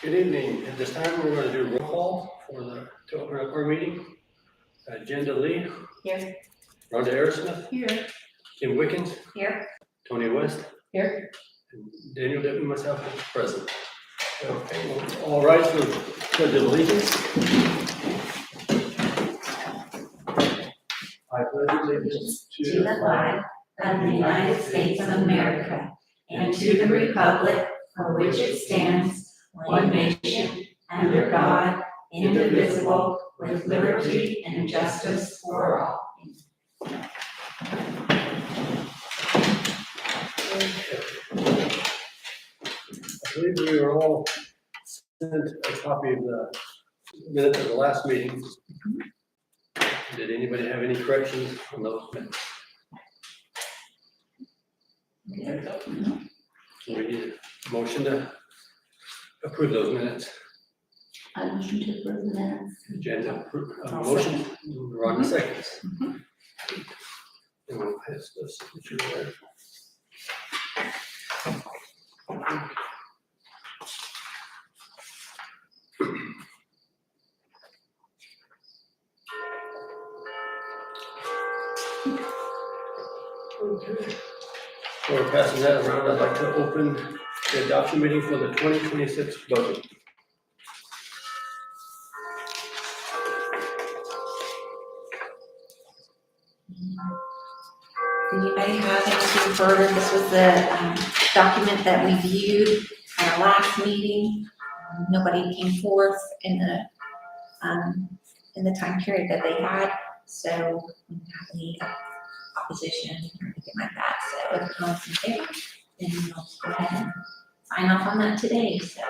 Good evening. At this time, we're going to do roll call to open up our meeting. Jenda Lee. Here. Rhonda Aerosmith. Here. Kim Wickens. Here. Tony West. Here. And Daniel Devin, myself, is present. Okay, we'll all rise for the pledge of allegiance. I pledge allegiance to the flag of the United States of America and to the republic for which it stands, one nation, under God, indivisible, with liberty and justice for all. I believe we were all sent a copy of the minutes of the last meeting. Did anybody have any corrections on those minutes? We need a motion to approve those minutes. I motion to approve the minutes. Agenda motion, Rhonda seconds. And we'll pass the signature there. Okay. While we're passing that around, I'd like to open the adoption meeting for the 2026 budget. Anybody have anything further? This was the document that we viewed at our last meeting. Nobody came forth in the time period that they had, so we don't have any opposition or anything like that. So if everyone's in favor, then we'll go ahead and sign off on that today. So.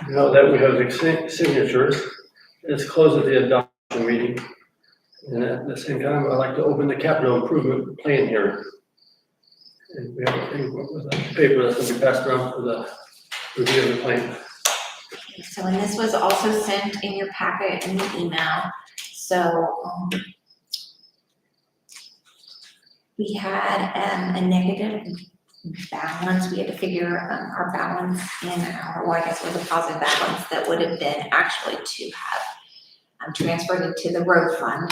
Now that we have the signatures, let's close the adoption meeting. And at the same time, I'd like to open the capital improvement plan hearing. And we have a thing with a paper that's going to be passed around for the review of the plan. So, and this was also sent in your packet in the email. So, we had a negative balance. We had to figure our balance in our, well, I guess it was a positive balance that would have been actually to have transferred into the road fund.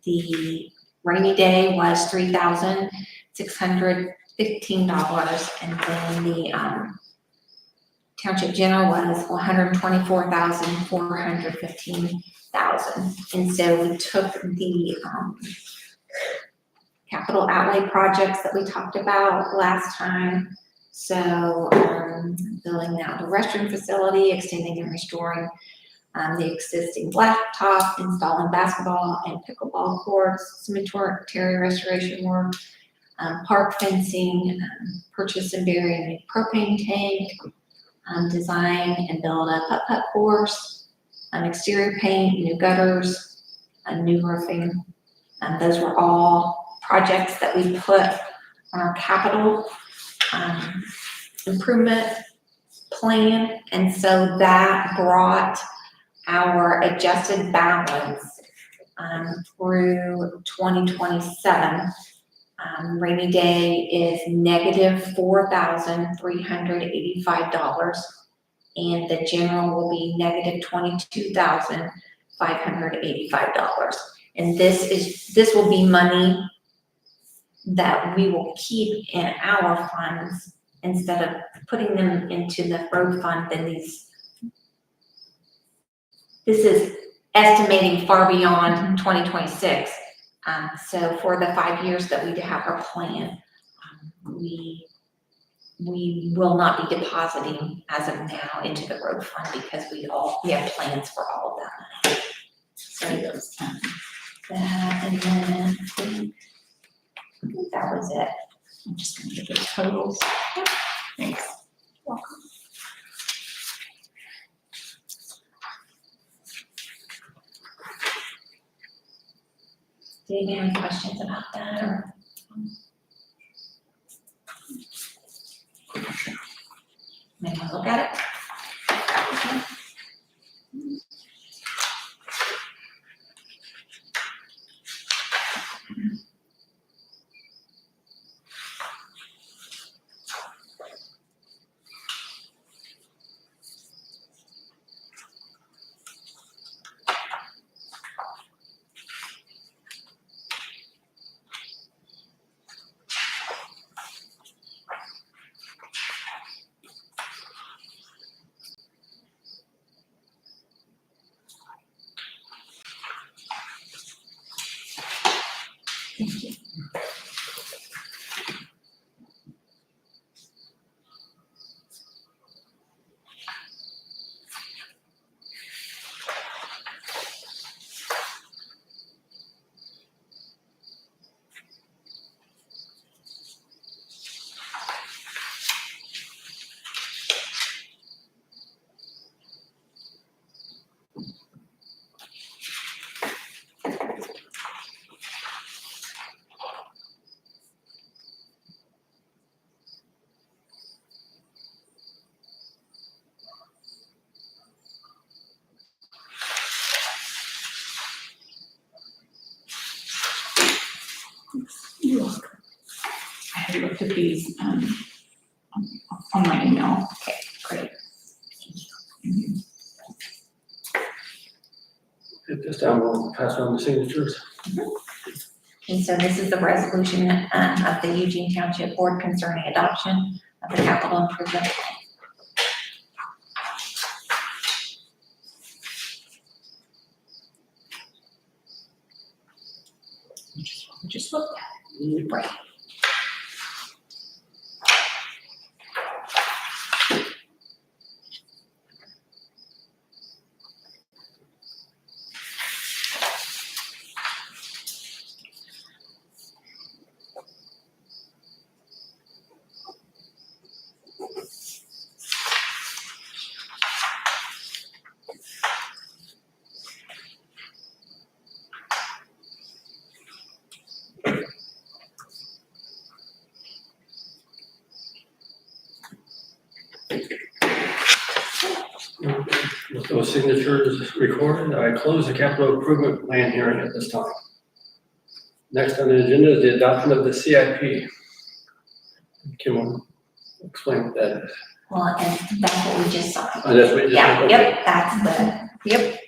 The rainy day was $3,615, and then the township general was $124,415. And so we took the capital outlay projects that we talked about last time. So building out the restroom facility, extending and restoring the existing blacktop, installing basketball and pickleball courts, cemetery restoration work, park fencing, purchase and bury a new propane tank, design and build a putt-putt course, exterior paint, new gutters, new roofing. Those were all projects that we put on our capital improvement plan. And so that brought our adjusted balance through 2027. Rainy day is negative $4,385, and the general will be negative $22,585. And this will be money that we will keep in our funds instead of putting them into the road fund. Then this is estimating far beyond 2026. So for the 5 years that we have our plan, we we will not be depositing as of now into the road fund because we have plans for all of that. So that, and then I think that was it. I'm just gonna get the totals. Thanks. Welcome. Do you have any questions about that or? Maybe I'll look at it. Okay. You're welcome. I had looked at these on my email. Okay, great. At this time, we'll pass on the signatures. And so this is the resolution of the Eugene Township Board concerning adoption of the capital improvement plan. Just look at it. Right. With those signatures recorded, I close the capital improvement plan hearing at this time. Next on the agenda is the adoption of the CIP. Kim will explain what that is. Well, and that's what we just saw. Oh, that's what you just Yeah, said? yep, that's the, yep.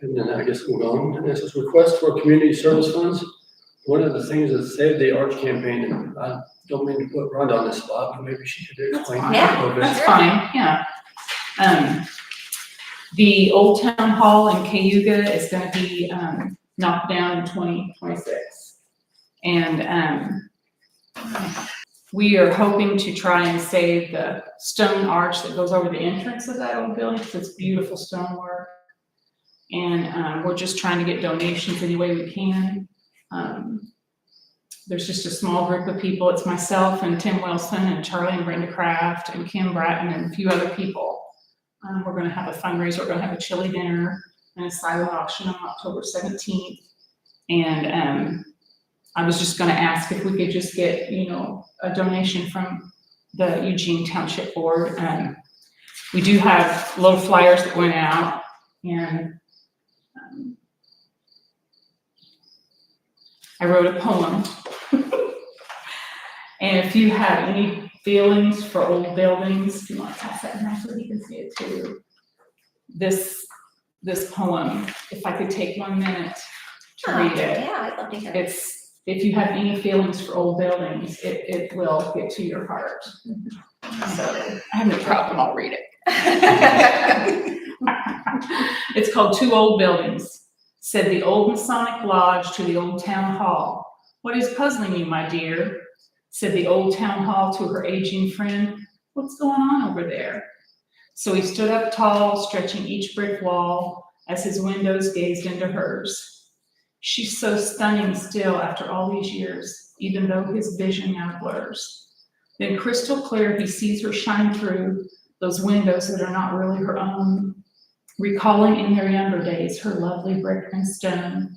And then I guess we'll go on. And this is request for community service funds. One of the things is Save the Arts campaign, and I don't mean to put Rhonda on the spot, but maybe she could explain. Yeah, a little bit. That's fine, yeah. The old town hall in Cayuga is gonna be, knocked down in 2026. And, we are hoping to try and save the stone arch that goes over the entrance of that old building, because it's beautiful stonework. And, we're just trying to get donations any way we can. There's just a small group of people. It's myself and Tim Wilson and Charlie and Brenda Kraft and Kim Bratton and a few other people. We're gonna have a fundraiser, we're gonna have a chili dinner and a silent auction on October 17th. And I was just gonna ask if we could just get, a donation from the Eugene Township Board. We do have little flyers that went out, and I wrote a poem. And if you have any feelings for old buildings, you want to pass that around so you can see it too. This poem, if I could take 1 minute to read it. Yeah, I'd love to hear it. It's, if you have any feelings for old buildings, it will get to your heart. So I have no problem, I'll read it. It's called Two Old Buildings. Said the old Masonic Lodge to the old town hall. What is puzzling you, my dear? said the old town hall to her aging friend. "What's going on over there?" So he stood up tall, stretching each brick wall as his windows gazed into hers. She's so stunning still after all these years, even though his vision now blurs. Then crystal clear, he sees her shine through those windows that are not really her own, recalling in their younger days her lovely brick and stone,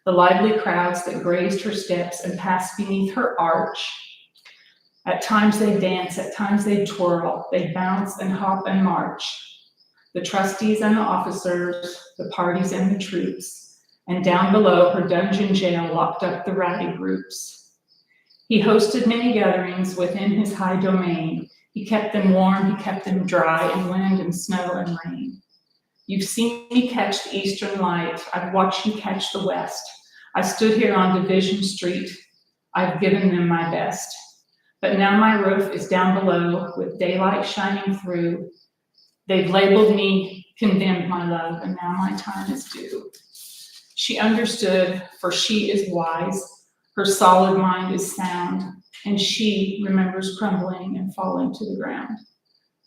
the lively crowds that grazed her steps and passed beneath her arch. At times they dance, at times they twirl, they bounce and hop and march. The trustees and the officers, the parties and the troops, and down below her dungeon jail locked up the rowdy groups. He hosted many gatherings within his high domain. He kept them warm, he kept them dry in wind and snow and rain. You've seen me catch the eastern light, I've watched you catch the west. I stood here on Division Street, I've given them my best. But now my roof is down below with daylight shining through. They've labeled me, condemned my love, and now my time is due. She understood, for she is wise, her solid mind is sound, and she remembers crumbling and falling to the ground.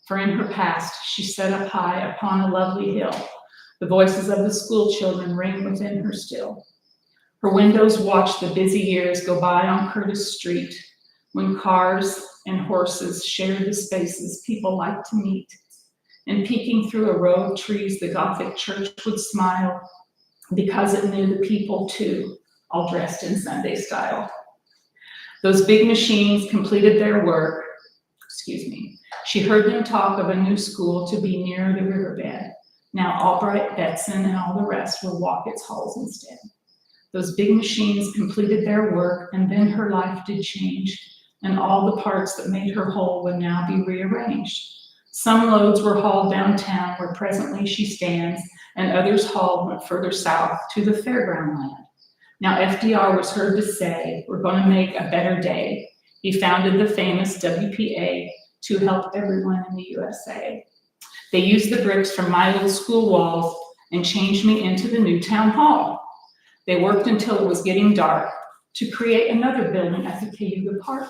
For in her past, she sat up high upon a lovely hill. The voices of the school children ring within her still. Her windows watch the busy years go by on Curtis Street, when cars and horses share the spaces people like to meet. And peeking through a row of trees, the Gothic church would smile because it knew the people too, all dressed in Sunday style. Those big machines completed their work. She heard them talk of a new school to be near the riverbed. Now Albright, Betson, and all the rest will walk its halls instead. Those big machines completed their work, and then her life did change, and all the parts that made her whole would now be rearranged. Some loads were hauled downtown where presently she stands, and others hauled went further south to the fairground land. Now FDR was heard to say, "We're going to make a better day." He founded the famous WPA to help everyone in the USA. They used the bricks from my little school walls and changed me into the new town hall. They worked until it was getting dark to create another building at the Cayuga Park.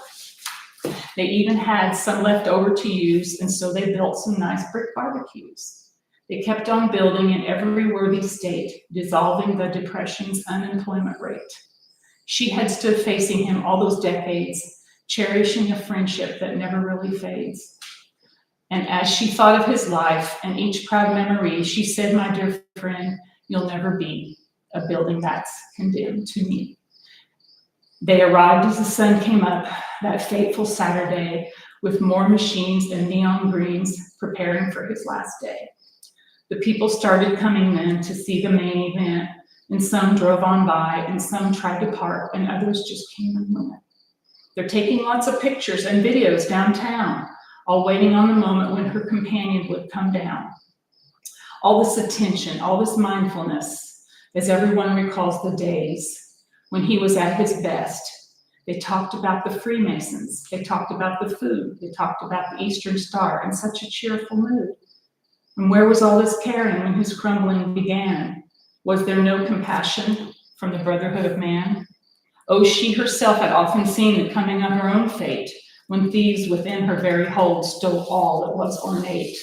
They even had some left over to use, and so they built some nice brick barbecues. They kept on building in every worthy state, dissolving the Depression's unemployment rate. She had stood facing him all those decades, cherishing a friendship that never really fades. And as she thought of his life and each proud memory, she said, "My dear friend, you'll never be a building that's condemned to me." They arrived as the sun came up that fateful Saturday with more machines and neon greens preparing for his last day. The people started coming then to see the main event, and some drove on by, and some tried to park, and others just came and went. They're taking lots of pictures and videos downtown, all waiting on the moment when her companion would come down. All this attention, all this mindfulness, as everyone recalls the days when he was at his best. They talked about the Freemasons, they talked about the food, they talked about the Eastern Star in such a cheerful mood. And where was all this caring when his crumbling began? Was there no compassion from the brotherhood of man? Oh, she herself had often seen the coming of her own fate, when thieves within her very hold stole all that was ornate.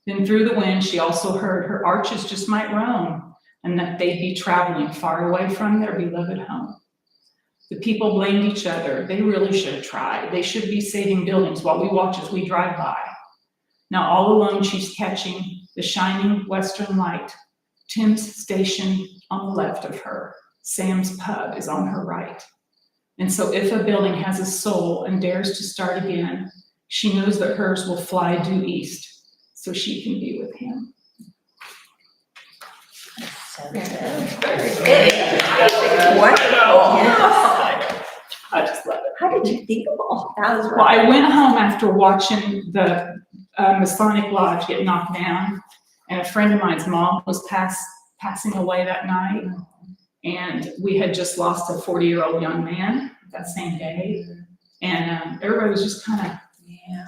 Then through the wind she also heard her arches just might roam, and that they'd be traveling far away from their beloved home. The people blamed each other. They really should have tried. They should be saving buildings while we watch as we drive by. Now all alone she's catching the shining western light. Tim's station on the left of her. Sam's pub is on her right. And so if a building has a soul and dares to start again, she knows that hers will fly due east so she can be with him. So Very good. good. Wonderful. Yes. I just love it. How did you think of all that? Was Well, I went home after watching the Masonic Lodge get knocked down, and a friend of mine's mom was passing away that night, and we had just lost a 40-year-old young man that same day, and everybody was just kind of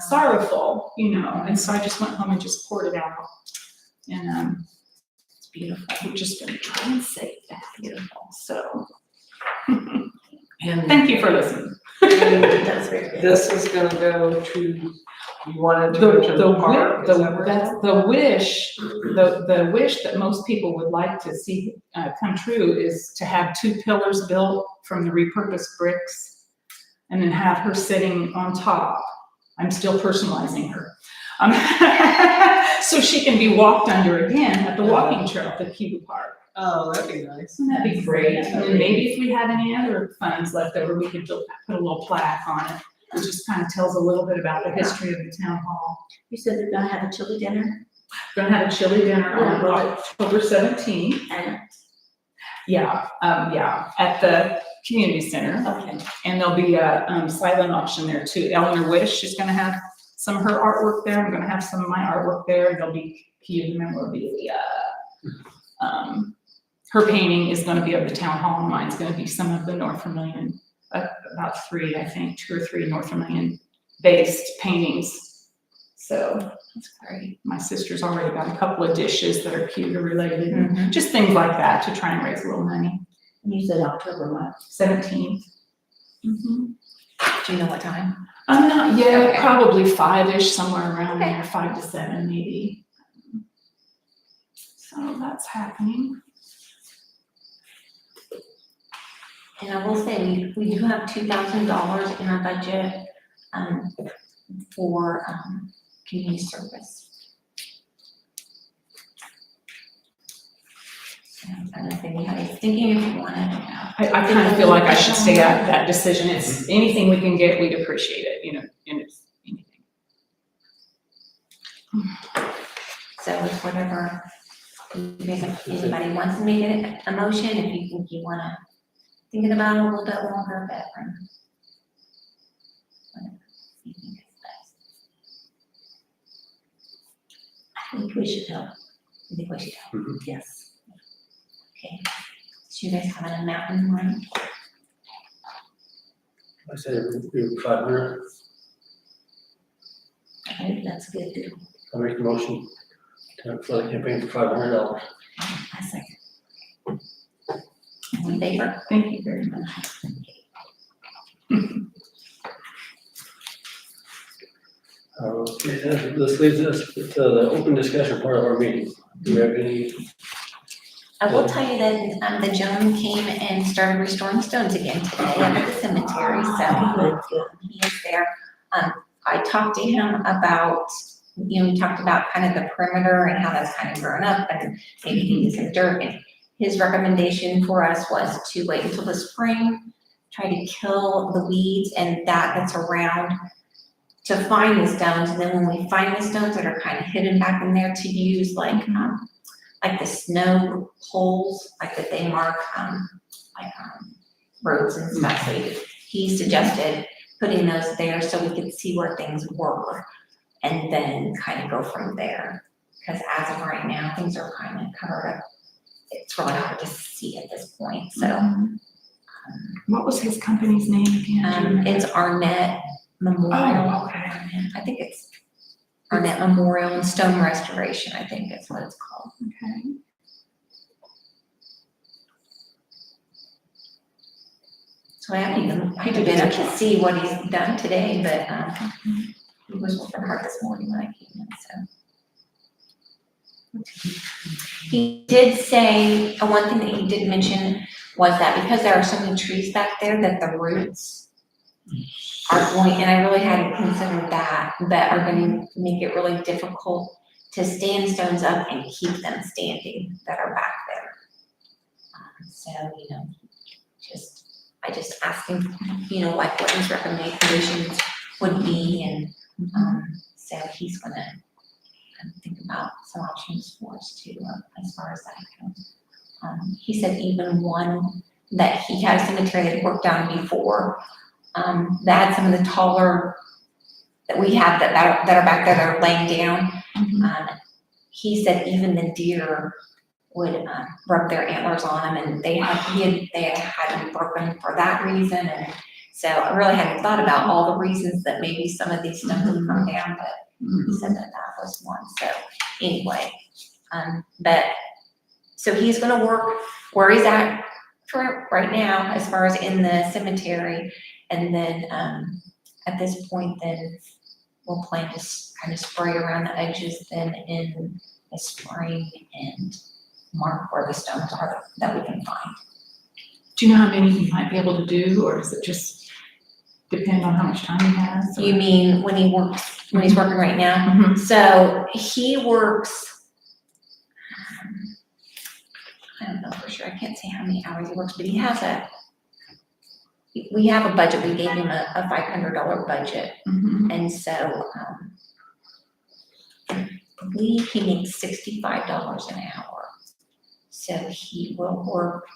sorrowful, and so I just went home and just poured it out, and it's beautiful. We're just going to try and save that. Beautiful. So And thank you for listening. That's very good. This is gonna go to, you wanted to go to the park, is that where it's at? The wish that most people would like to see come true is to have 2 pillars built from the repurposed bricks and then have her sitting on top. I'm still personalizing her. So she can be walked under again at the walking trail at the Cuba Park. Oh, that'd be nice. Wouldn't that be great? And then maybe if we had any other funds left over, we could put a little plaque on it. It just kind of tells a little bit about the history of the town hall. You said they're gonna have a chili dinner? We're gonna have a chili dinner on Yeah. October 17th. And, Yeah, at the community center. okay. And there'll be a silent auction there too. Eleanor Wish is gonna have some of her artwork there. I'm gonna have some of my artwork there. There'll be key memorabilia. Her painting is gonna be of the town hall, and mine's gonna be some of the North Vermillion, about 3, I think, 2 or 3 North Vermillion based paintings. So That's great. my sister's already got a couple of dishes that are Cuba related, Mhm. just things like that to try and raise a little money. And you said October what? 17th. Mhm. Do you know what time? I'm not yet, Okay. probably 5-ish, somewhere around Okay. there, 5 to 7 maybe. So that's happening. And I will say, we do have $2,000 in our budget, for, community service. And I don't know if anybody's thinking if you want to. I kind of feel like I should stay out of that decision. It's anything we can get, we'd appreciate it, and it's anything. So it's whatever, you guys, if anybody wants to make a motion, if you think you wanna, thinking about it a little bit longer, but, whatever you think is best. I think we should help. I think we should help. Yes. Okay, so you guys have an amount in mind? I say we do 500. I think that's good too. I make the motion for the campaign for $500. I second. All in favor? Thank you very much. Okay, this leads us to the open discussion part of our meeting. Do we have any? I will tell you that, the gentleman came and started restoring stones again today at the cemetery, so he is there. I talked to him about, we talked about kind of the perimeter and how that's kind of grown up and maybe needing some dirt. And his recommendation for us was to wait until the spring, try to kill the weeds and that's around to find the stones. And then when we find the stones that are kind of hidden back in there, to use like the snow holes, like that they mark, roads and stuff. So he suggested putting those there so we could see where things were and then kind of go from there. Because as of right now, things are kind of covered up. It's really hard to see at this point, so. What was his company's name again? It's Arnett Memorial. Oh, okay. I think it's Arnett Memorial and Stone Restoration, I think is what it's called. Okay. So I haven't been up to see what he's done today, but, he was working hard this morning when I came in, so. He did say, one thing that he did mention was that because there are so many trees back there, that the roots are going, and I really hadn't considered that are gonna make it really difficult to stand stones up and keep them standing that are back there. So, I just asked him, like what his recommendations would be, and, so he's gonna think about some options for us too, as far as that goes. He said even one that he had a cemetery that worked on before, that had some of the taller that we have that are back there that are laying down. He said even the deer would rub their antlers on them, and they had them broken for that reason. And so I really hadn't thought about all the reasons that maybe some of these stones would come down, but he said that was one. So anyway, but so he's gonna work where he's at for right now as far as in the cemetery, And then, at this point, then we'll plan to kind of spray around the edges then in the spring and mark where the stones are that we can find. Do you know how many you might be able to do, or does it just depend on how much time he has? or- You mean when he's working right now? Mhm. So he works, I don't know for sure, I can't say how many hours he works, but we have a budget, we gave him a $500 budget, Mhm. and so, I believe he makes $65 an hour. So he will work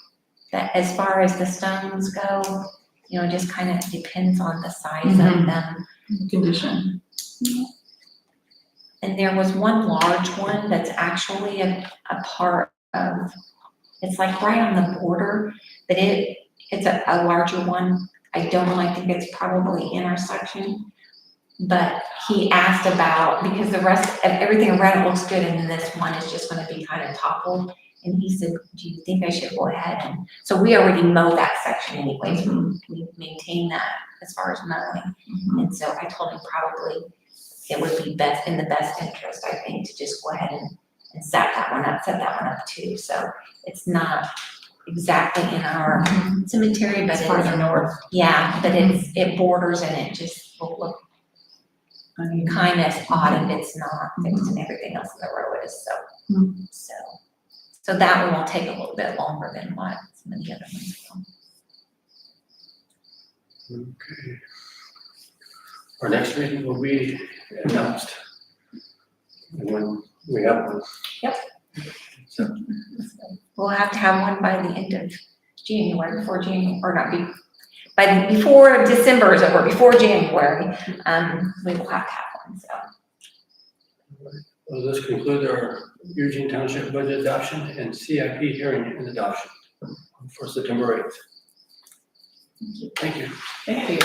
that, as far as the stones go, you know, it just kind of depends on the size of Mhm. them. Condition. And there was one large one that's actually a part of, it's like right on the border, but it's a larger one. I don't know, I think it's probably in our section. But he asked about, because the rest of everything around it looks good and then this one is just gonna be kind of toppled. And he said, do you think I should go ahead? And so we already mow that section anyways. We maintain that as far as mowing. Mhm. And so I told him probably it would be in the best interest, I think, to just go ahead and set that one up too. So it's not exactly in our cemetery, but It's farther north. yeah, but it borders and it just will look I mean, kind of odd if it's not fixed and everything else in the road is, so. So that one will take a little bit longer than what some of the other ones will. Okay. Our next meeting will be announced. And when we have one. Yep. So, We'll have to have one by the end of January, before December is over, before January, we will have to have one, so. well, this concludes our Eugene Township budget adoption and CIP hearing and adoption for September 8th. Thank you. Thank you.